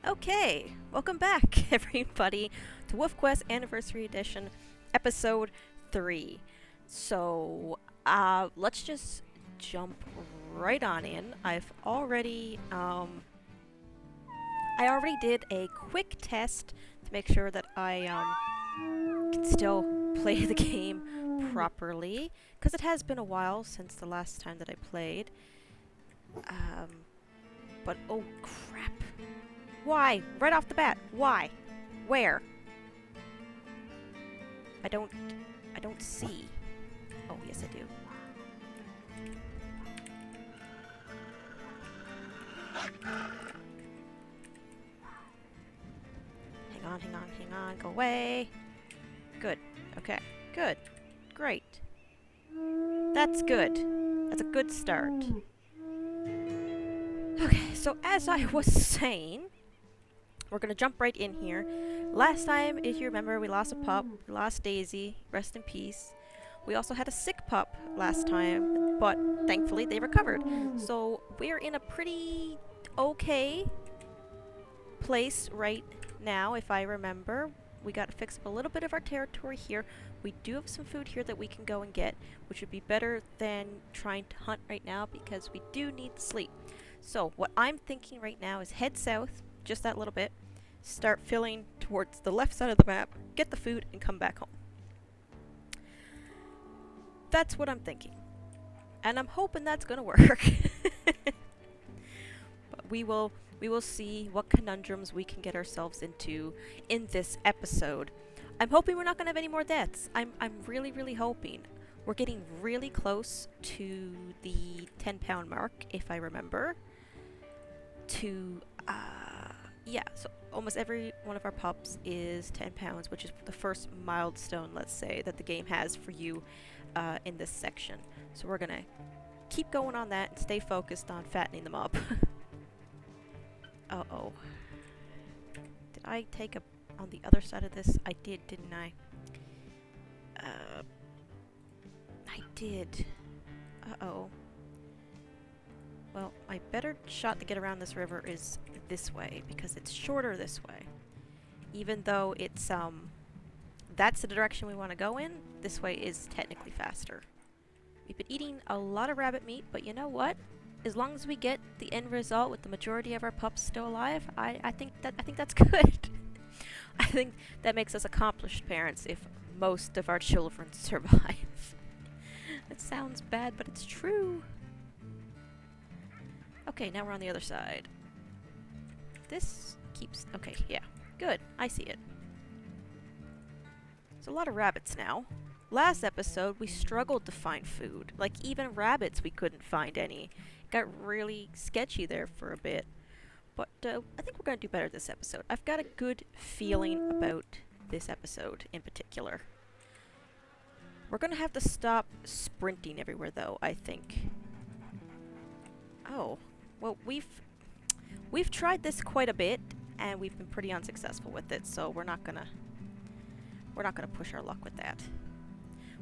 Okay, welcome back, everybody, to WolfQuest Anniversary Edition, Episode 3. Let's just jump right on in. I already did a quick test to make sure that I can still play the game properly, because it has been a while since the last time that I played. But oh crap. Why? Right off the bat. Why? Where? I don't see. Oh, yes I do. Hang on, go away. Good. Okay. Good. Great. That's good. That's a good start. Okay, so as I was saying, we're gonna jump right in here. Last time, if you remember, we lost a pup. We lost Daisy. Rest in peace. We also had a sick pup last time, but thankfully they recovered. So we're in a pretty okay place right now, if I remember. We got to fix up a little bit of our territory here. We do have some food here that we can go and get, which would be better than trying to hunt right now because we do need sleep. So what I'm thinking right now is head south, just that little bit, start filling towards the left side of the map, get the food, and come back home. That's what I'm thinking. And I'm hoping that's gonna work. But we will see what conundrums we can get ourselves into in this episode. I'm hoping we're not gonna have any more deaths. I'm really hoping. We're getting really close to the 10-pound mark, if I remember. Yeah, so almost every one of our pups is 10 pounds, which is the first milestone, let's say, that the game has for you in this section. So we're gonna keep going on that and stay focused on fattening them up. Uh-oh. Did I take on the other side of this? I did, didn't I? I did. Uh-oh. Well, my better shot to get around this river is this way, because it's shorter this way. Even though it's, that's the direction we want to go in, this way is technically faster. We've been eating a lot of rabbit meat, but you know what? As long as we get the end result with the majority of our pups still alive, I think that's good. I think that makes us accomplished parents if most of our children survive. It sounds bad, but it's true. Okay, now we're on the other side. This keeps... Okay, yeah. Good. I see it. There's a lot of rabbits now. Last episode, we struggled to find food. Like, even rabbits, we couldn't find any. It got really sketchy there for a bit. But I think we're going to do better this episode. I've got a good feeling about this episode in particular. We're going to have to stop sprinting everywhere, though, I think. Oh. Well, we've tried this quite a bit, and we've been pretty unsuccessful with it, so we're not gonna push our luck with that.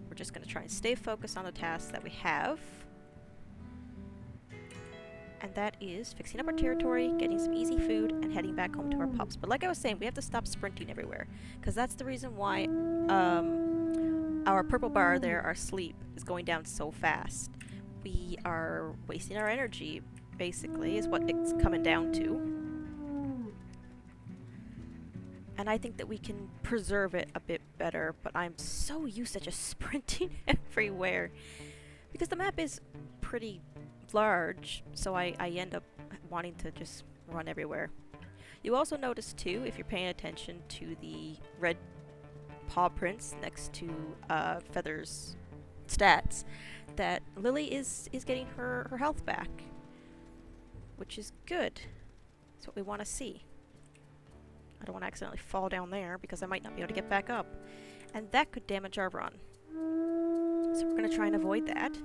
We're just gonna try and stay focused on the tasks that we have. And that is fixing up our territory, getting some easy food, and heading back home to our pups. But like I was saying, we have to stop sprinting everywhere, because that's the reason why our purple bar there, our sleep, is going down so fast. We are wasting our energy, basically, is what it's coming down to. And I think that we can preserve it a bit better, but I'm so used to just sprinting everywhere. Because the map is pretty large, so I end up wanting to just run everywhere. You also notice, too, if you're paying attention to the red paw prints next to Feather's stats, that Lily is getting her health back, which is good. That's what we want to see. I don't want to accidentally fall down there because I might not be able to get back up, and that could damage our run. So we're going to try and avoid that.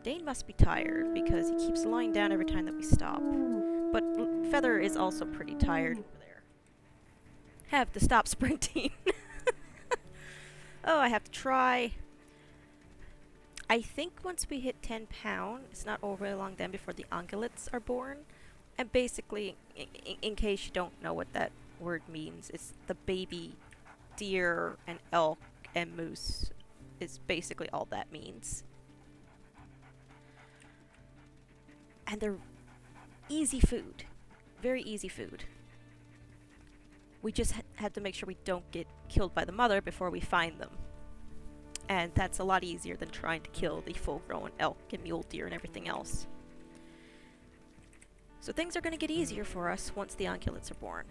Dane must be tired because he keeps lying down every time that we stop. But Feather is also pretty tired over there. Have to stop sprinting. Oh, I have to try. I think once we hit 10 pound, it's not overly long then before the ungulates are born. And basically, in case you don't know what that word means, it's the baby deer and elk and moose is basically all that means. And they're easy food. Very easy food. We just have to make sure we don't get killed by the mother before we find them. And that's a lot easier than trying to kill the full-grown elk and mule deer and everything else. So things are going to get easier for us once the ungulates are born.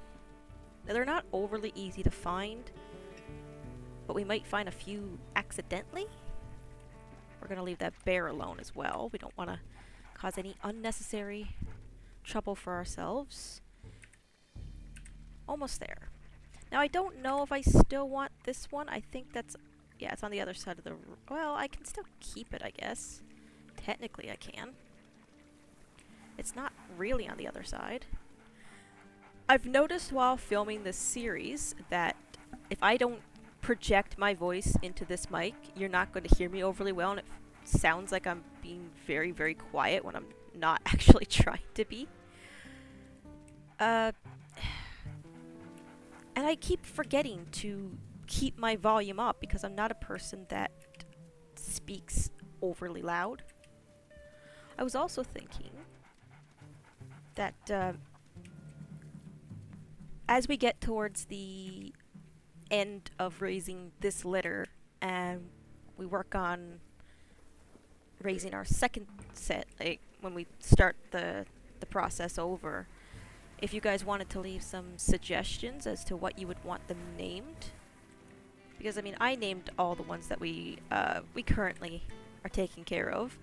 Now, they're not overly easy to find, but we might find a few accidentally. We're going to leave that bear alone as well. We don't want to cause any unnecessary trouble for ourselves. Almost there. Now, I don't know if I still want this one. I think that's... yeah, it's on the other side of the... well, I can still keep it, I guess. Technically, I can. It's not really on the other side. I've noticed while filming this series that if I don't project my voice into this mic, you're not going to hear me overly well, and it sounds like I'm being very, very quiet when I'm not actually trying to be. And I keep forgetting to keep my volume up because I'm not a person that speaks overly loud. I was also thinking that as we get towards the end of raising this litter and we work on raising our second set, like when we start the process over, if you guys wanted to leave some suggestions as to what you would want them named, because I mean I named all the ones that we currently are taking care of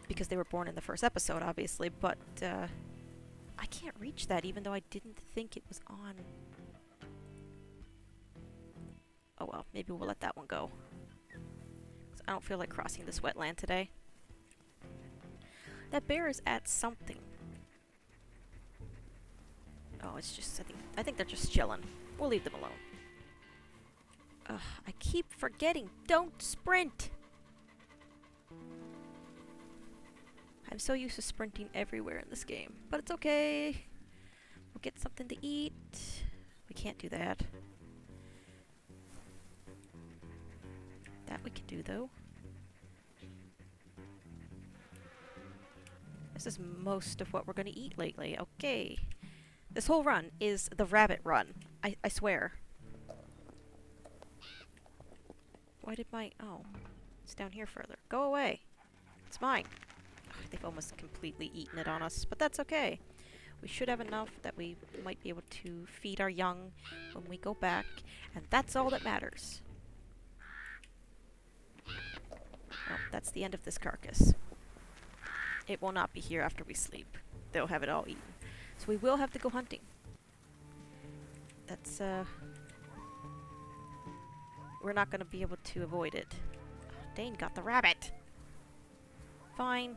because they were born in the first episode, obviously, but I can't reach that even though I didn't think it was on. Oh well, maybe we'll let that one go. 'Cause I don't feel like crossing this wetland today. That bear is at something. Oh, it's just, I think they're just chilling. We'll leave them alone. Ugh, I keep forgetting. Don't sprint! I'm so used to sprinting everywhere in this game, but it's okay. We'll get something to eat. We can't do that. That we can do, though. This is most of what we're going to eat lately. Okay. This whole run is the rabbit run. I swear. Why did my... oh. It's down here further. Go away. It's mine. Ugh, they've almost completely eaten it on us, but that's okay. We should have enough that we might be able to feed our young when we go back, and that's all that matters. Oh, that's the end of this carcass. It will not be here after we sleep. They'll have it all eaten. So we will have to go hunting. That's, we're not going to be able to avoid it. Oh, Dane got the rabbit! Fine.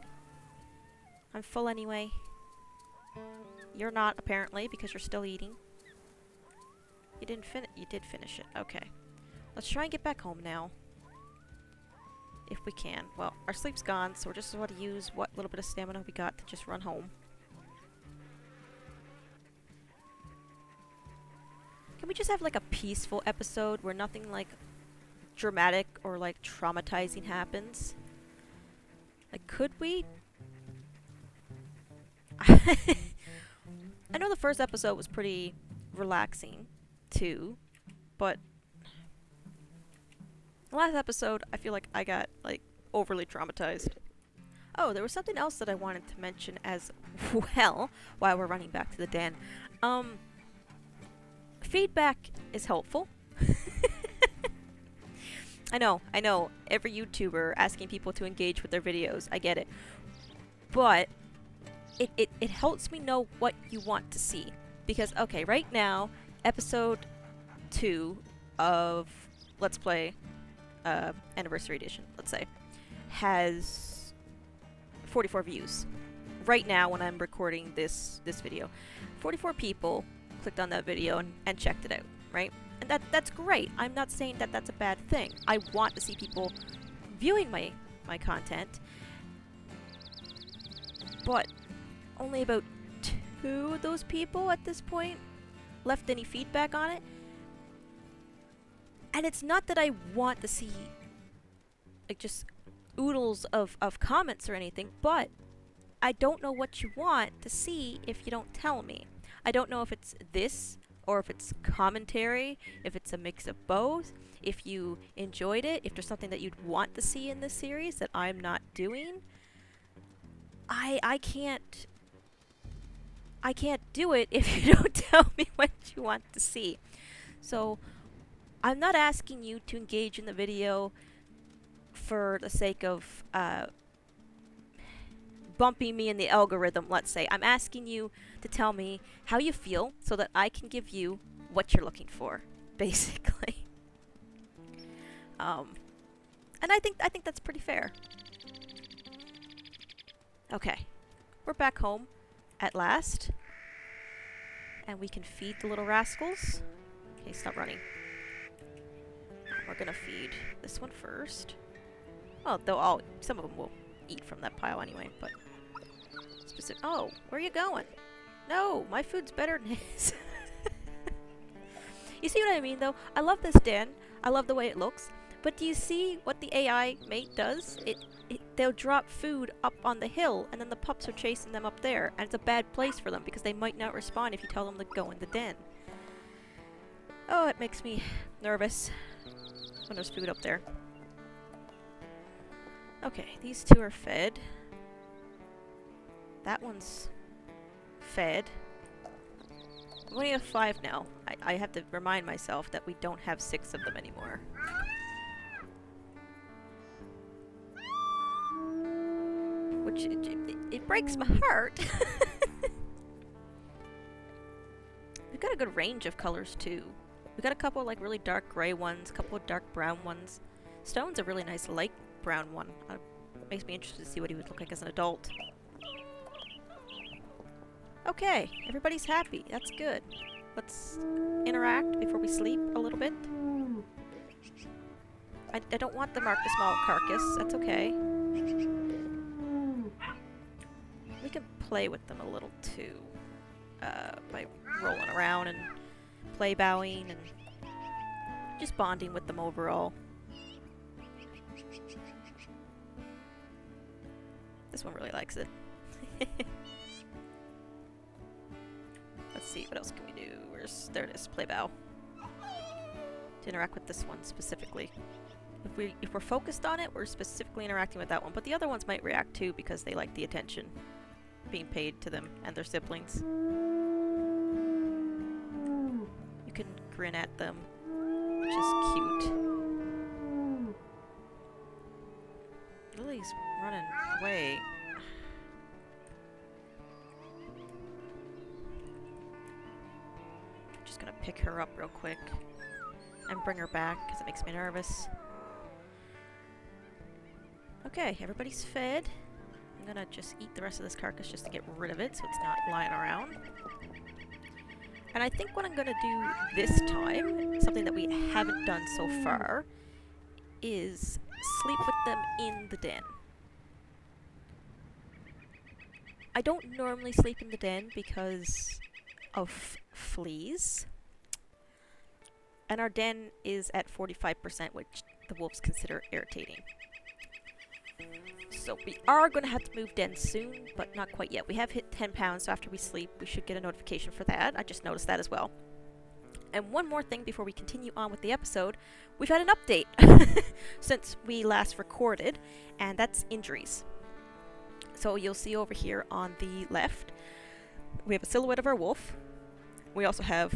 I'm full anyway. You're not, apparently, because you're still eating. You didn't finish. You did finish it. Okay. Let's try and get back home now. If we can. Well, our sleep's gone, so we're just going to use what little bit of stamina we got to just run home. Can we just have like a peaceful episode where nothing like dramatic or like traumatizing happens? Like, could we? I know the first episode was pretty relaxing too, but the last episode I feel like I got like overly traumatized. Oh, there was something else that I wanted to mention as well while we're running back to the den. Feedback is helpful. I know, every YouTuber asking people to engage with their videos, I get it. But it helps me know what you want to see. Because, okay, right now, episode 2 of Let's Play Anniversary Edition, let's say, has 44 views. Right now, when I'm recording this video. 44 people clicked on that video and checked it out, right? And that's great. I'm not saying that that's a bad thing. I want to see people viewing my content. But only about who those people at this point left any feedback on it. And it's not that I want to see like just oodles of comments or anything, but I don't know what you want to see if you don't tell me. I don't know if it's this or if it's commentary, if it's a mix of both, if you enjoyed it, if there's something that you'd want to see in this series that I'm not doing. I can't do it if you don't tell me what you want to see. So I'm not asking you to engage in the video for the sake of bumping me in the algorithm, let's say. I'm asking you to tell me how you feel so that I can give you what you're looking for, basically. And I think that's pretty fair. Okay, we're back home at last, and we can feed the little rascals. Okay, stop running. We're gonna feed this one first. Well, though some of them will eat from that pile anyway, but oh, where are you going? No, my food's better than his. You see what I mean, though? I love this den. I love the way it looks. But do you see what the AI mate does? They'll drop food up on the hill, and then the pups are chasing them up there. And it's a bad place for them, because they might not respond if you tell them to go in the den. Oh, it makes me nervous when there's food up there. Okay, these two are fed. That one's fed. We only have 5 now. I have to remind myself that we don't have 6 of them anymore. Which, it breaks my heart. We've got a good range of colors, too. We've got a couple like really dark gray ones, a couple of dark brown ones. Stone's a really nice light brown one. It makes me interested to see what he would look like as an adult. Okay, everybody's happy. That's good. Let's interact before we sleep a little bit. I don't want to mark the small carcass. That's okay. We can play with them a little too. By rolling around and play bowing and just bonding with them overall. This one really likes it. Let's see, what else can we do? There it is, play bow. To interact with this one specifically. If we're focused on it, we're specifically interacting with that one. But the other ones might react too because they like the attention being paid to them and their siblings. You can grin at them, which is cute. Lily's running away. Just gonna pick her up real quick and bring her back because it makes me nervous. Okay, everybody's fed. I'm gonna just eat the rest of this carcass just to get rid of it so it's not lying around. And I think what I'm gonna do this time, something that we haven't done so far, is sleep with them in the den. I don't normally sleep in the den because of fleas. And our den is at 45%, which the wolves consider irritating. So we are going to have to move dens soon, but not quite yet. We have hit 10 pounds, so after we sleep, we should get a notification for that. I just noticed that as well. And one more thing before we continue on with the episode. We've had an update since we last recorded, and that's injuries. So you'll see over here on the left, we have a silhouette of our wolf. We also have,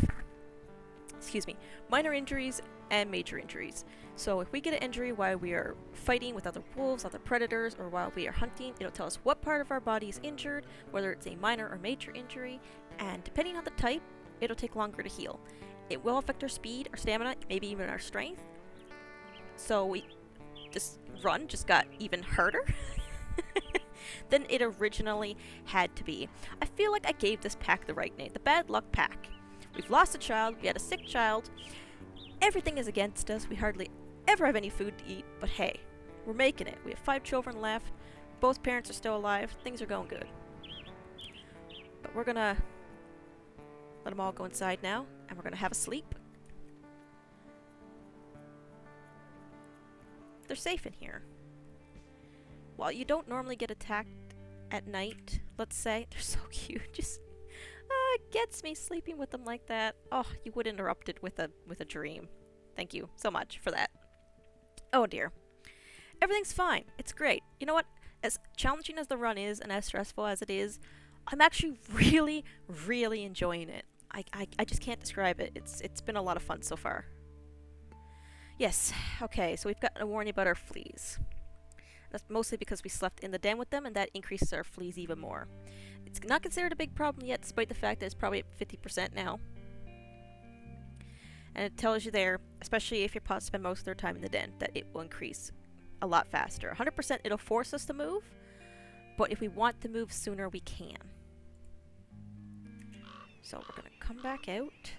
minor injuries and major injuries. So if we get an injury while we are fighting with other wolves, other predators, or while we are hunting, it'll tell us what part of our body is injured, whether it's a minor or major injury, and depending on the type, it'll take longer to heal. It will affect our speed, our stamina, maybe even our strength. So this run just got even harder than it originally had to be. I feel like I gave this pack the right name, the Bad Luck Pack. We've lost a child, we had a sick child, everything is against us, we hardly ever have any food to eat, but hey, we're making it. We have 5 children left, both parents are still alive, things are going good. But we're gonna Let them all go inside now, and we're gonna have a sleep. They're safe in here. While you don't normally get attacked at night, let's say, they're so cute. Just it gets me sleeping with them like that. Oh, you would interrupt it with a dream. Thank you so much for that. Oh dear. Everything's fine. It's great. You know what? As challenging as the run is and as stressful as it is, I'm actually really, really enjoying it. I just can't describe it. It's been a lot of fun so far. Yes. Okay, so we've got a warning about our fleas. That's mostly because we slept in the den with them, and that increases our fleas even more. It's not considered a big problem yet, despite the fact that it's probably at 50% now. And it tells you there, especially if your pots spend most of their time in the den, that it will increase a lot faster. 100% it'll force us to move, but if we want to move sooner, we can. So we're going to come back out.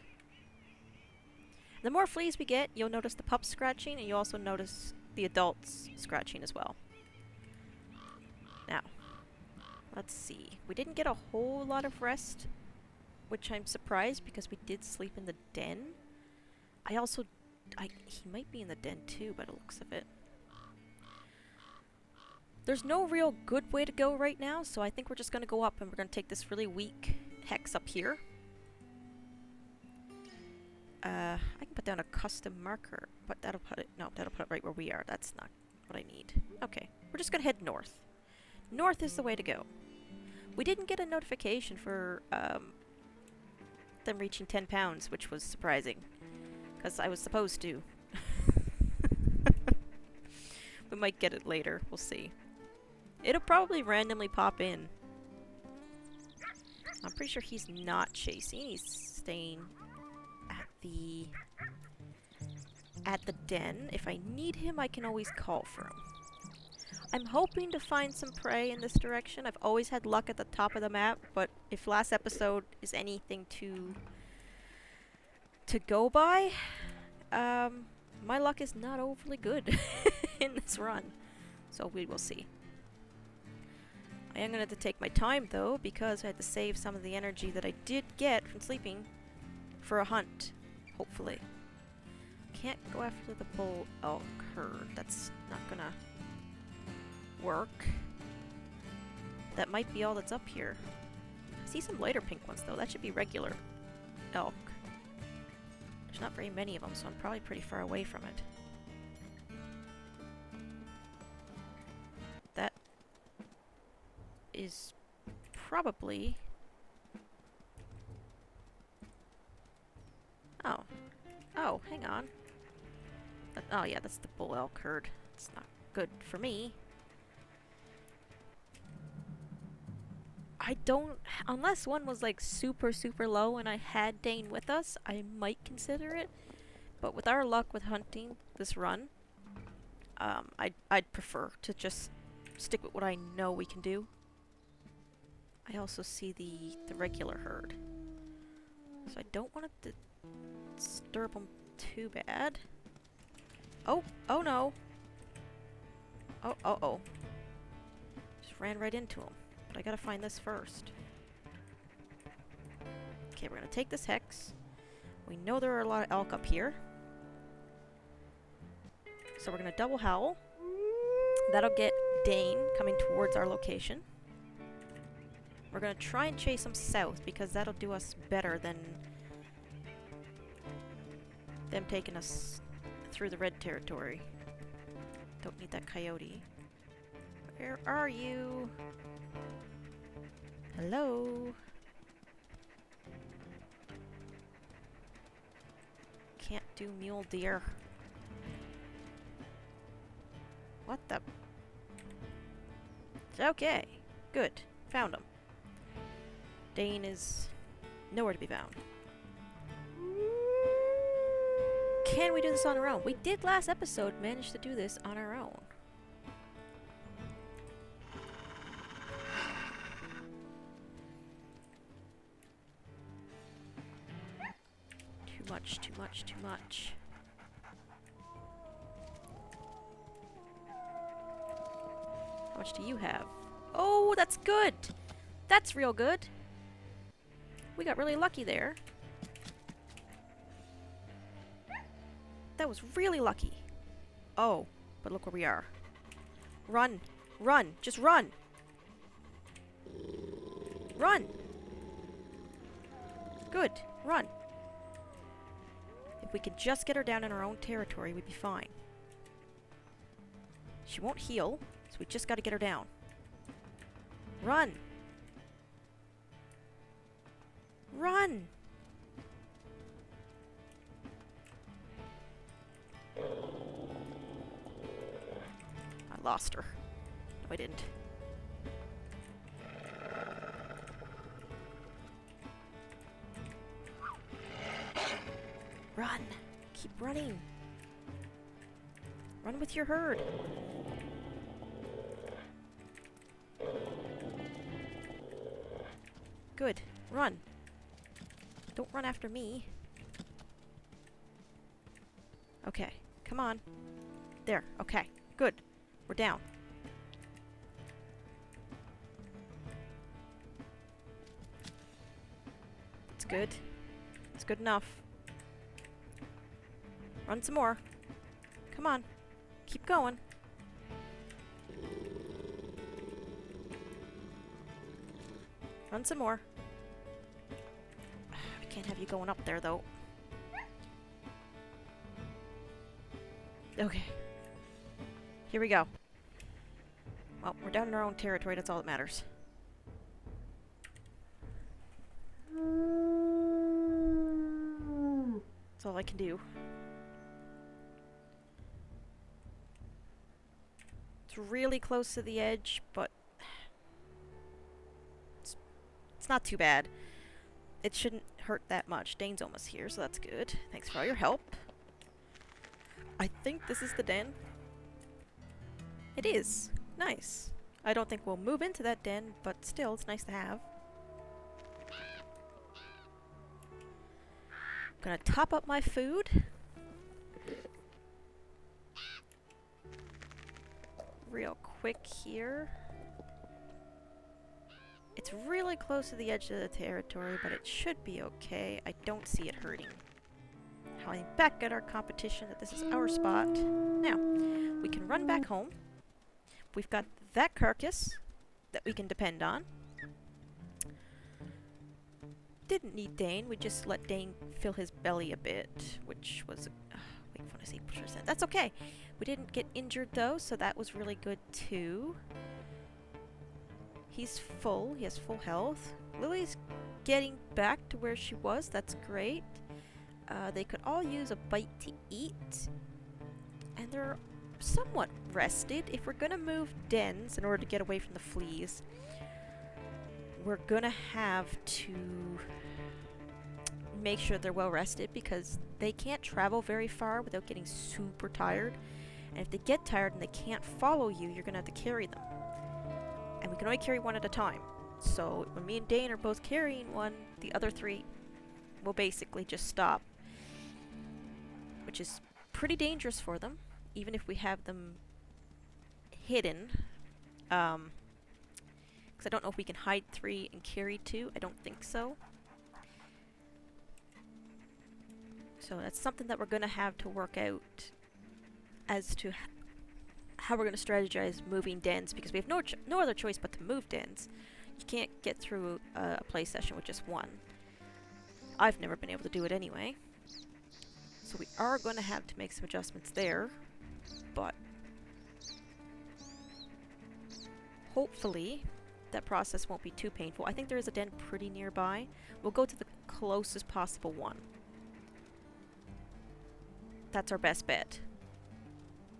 The more fleas we get, you'll notice the pups scratching, and you'll also notice the adults scratching as well. Now, let's see. We didn't get a whole lot of rest, which I'm surprised because we did sleep in the den. He might be in the den too by the looks of it. There's no real good way to go right now, so I think we're just going to go up and we're going to take this really weak hex up here. I can put down a custom marker, but that'll put it right where we are. That's not what I need. Okay, we're just going to head north. North is the way to go. We didn't get a notification for them reaching 10 pounds, which was surprising, because I was supposed to. We might get it later. We'll see. It'll probably randomly pop in. I'm pretty sure he's not chasing. He's staying at the den. If I need him, I can always call for him. I'm hoping to find some prey in this direction. I've always had luck at the top of the map, but if last episode is anything to go by, my luck is not overly good in this run. So we will see. I am going to have to take my time though, because I had to save some of the energy that I did get from sleeping for a hunt, hopefully. Can't go after the bull elk herd. That's not gonna work. That might be all that's up here. I see some lighter pink ones though. That should be regular elk. There's not very many of them, so I'm probably pretty far away from it. That is probably... Oh, hang on. Oh yeah, that's the bull elk herd. It's not good for me. I don't... Unless one was like super low and I had Dane with us, I might consider it. But with our luck with hunting this run, I'd prefer to just stick with what I know we can do. I also see the regular herd. So I don't want it to disturb them too bad. Oh no. Oh. Just ran right into him. But I gotta find this first. Okay, we're gonna take this hex. We know there are a lot of elk up here. So we're gonna double howl. That'll get Dane coming towards our location. We're gonna try and chase him south because that'll do us better than them taking us through the red territory. Don't need that coyote. Where are you? Hello? Can't do mule deer. What the? Okay. Good. Found him. Dane is nowhere to be found. Can we do this on our own? We did last episode manage to do this on our own. Too much. How much do you have? Oh, that's good! That's real good! We got really lucky there. That was really lucky. Oh, but look where we are. Run! Run! Just run! Run! Good. Run. If we could just get her down in our own territory, we'd be fine. She won't heal, so we just gotta get her down. Run! Run! I lost her. No, I didn't. Run! Keep running! Run with your herd! Good. Run! Don't run after me. Okay. Come on. There. Okay. Good. We're down. That's good. It's good enough. Run some more. Come on. Keep going. Run some more. I can't have you going up there, though. Okay. Here we go. Well, we're down in our own territory. That's all that matters. That's all I can do. It's really close to the edge, but it's not too bad. It shouldn't hurt that much. Dane's almost here, so that's good. Thanks for all your help. I think this is the den. It is. Nice. I don't think we'll move into that den, but still, it's nice to have. Gonna top up my food. Real quick here. It's really close to the edge of the territory, but it should be okay. I don't see it hurting. Howling back at our competition that this is our spot. Now, we can run back home. We've got that carcass that we can depend on. Didn't need Dane. We just let Dane fill his belly a bit, which was... wakefulness 8%. That's okay. We didn't get injured though, so that was really good too. He's full. He has full health. Lily's getting back to where she was. That's great. They could all use a bite to eat. And they're somewhat rested. If we're gonna move dens in order to get away from the fleas, we're gonna have to make sure they're well rested because they can't travel very far without getting super tired. And if they get tired and they can't follow you, you're gonna have to carry them. And we can only carry one at a time. So when me and Dane are both carrying one, the other three will basically just stop. Which is pretty dangerous for them, even if we have them hidden. Because I don't know if we can hide 3 and carry 2. I don't think so. So that's something that we're going to have to work out as to how we're going to strategize moving dens, because we have no other choice but to move dens. You can't get through a play session with just one. I've never been able to do it anyway. So we are going to have to make some adjustments there, but hopefully that process won't be too painful. I think there is a den pretty nearby. We'll go to the closest possible one. That's our best bet.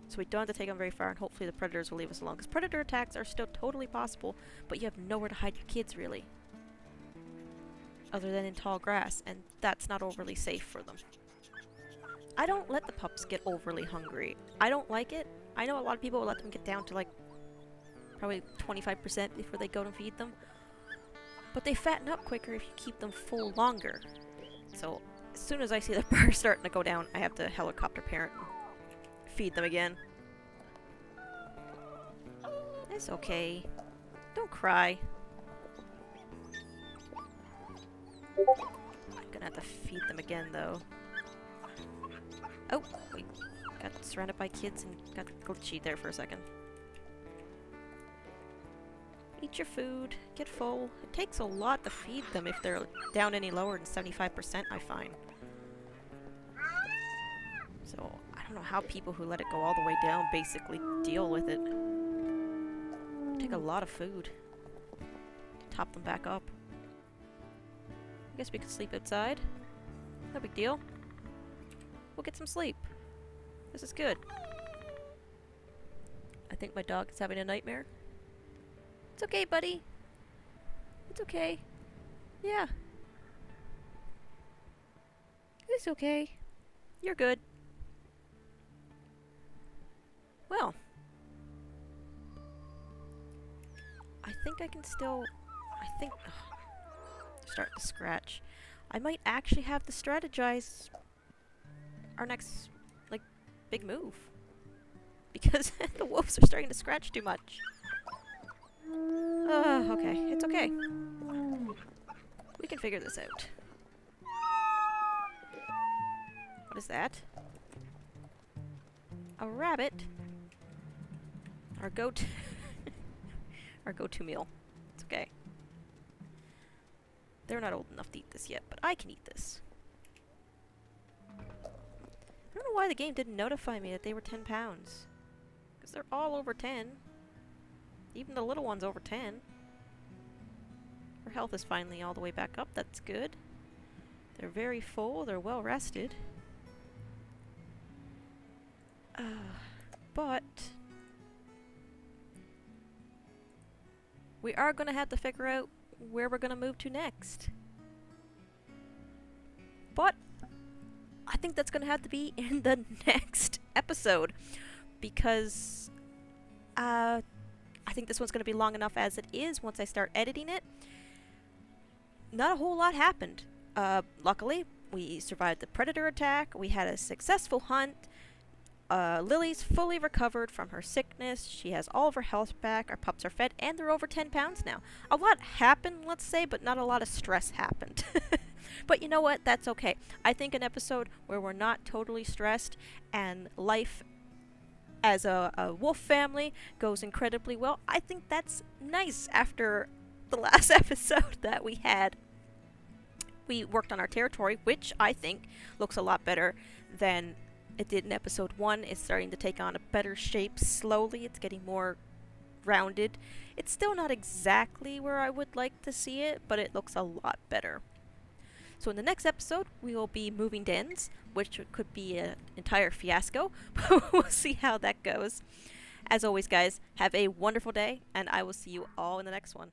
So we don't have to take them very far, and hopefully the predators will leave us alone, because predator attacks are still totally possible, but you have nowhere to hide your kids, really. Other than in tall grass, and that's not overly safe for them. I don't let the pups get overly hungry. I don't like it. I know a lot of people will let them get down to like probably 25% before they go to feed them. But they fatten up quicker if you keep them full longer. So as soon as I see the bar starting to go down, I have to helicopter parent and feed them again. It's okay. Don't cry. I'm gonna have to feed them again though. Oh, we got surrounded by kids and got glitchy there for a second. Eat your food, get full. It takes a lot to feed them if they're down any lower than 75%, I find. So, I don't know how people who let it go all the way down basically deal with it. Take a lot of food to top them back up. I guess we could sleep outside. No big deal. We'll get some sleep. This is good. I think my dog is having a nightmare. It's okay, buddy. It's okay. Yeah. It's okay. You're good. Well. I think I can still... start to scratch. I might actually have to strategize our next, like, big move. Because the wolves are starting to scratch too much. Okay. It's okay. We can figure this out. What is that? A rabbit. Our goat. Our go-to meal. It's okay. They're not old enough to eat this yet, but I can eat this. I don't know why the game didn't notify me that they were 10 pounds. Because they're all over 10. Even the little one's over 10. Her health is finally all the way back up. That's good. They're very full. They're well rested. But we are going to have to figure out where we're going to move to next. But I think that's going to have to be in the next episode. Because I think this one's going to be long enough as it is once I start editing it. Not a whole lot happened. Luckily, we survived the predator attack. We had a successful hunt. Lily's fully recovered from her sickness. She has all of her health back. Our pups are fed, and they're over 10 pounds now. A lot happened, let's say, but not a lot of stress happened. But you know what? That's okay. I think an episode where we're not totally stressed and life as a wolf family goes incredibly well, I think that's nice after the last episode that we had. We worked on our territory, which I think looks a lot better than it did in episode 1. It's starting to take on a better shape slowly. It's getting more rounded. It's still not exactly where I would like to see it, but it looks a lot better. So in the next episode, we will be moving dens, which could be an entire fiasco, but we'll see how that goes. As always, guys, have a wonderful day, and I will see you all in the next one.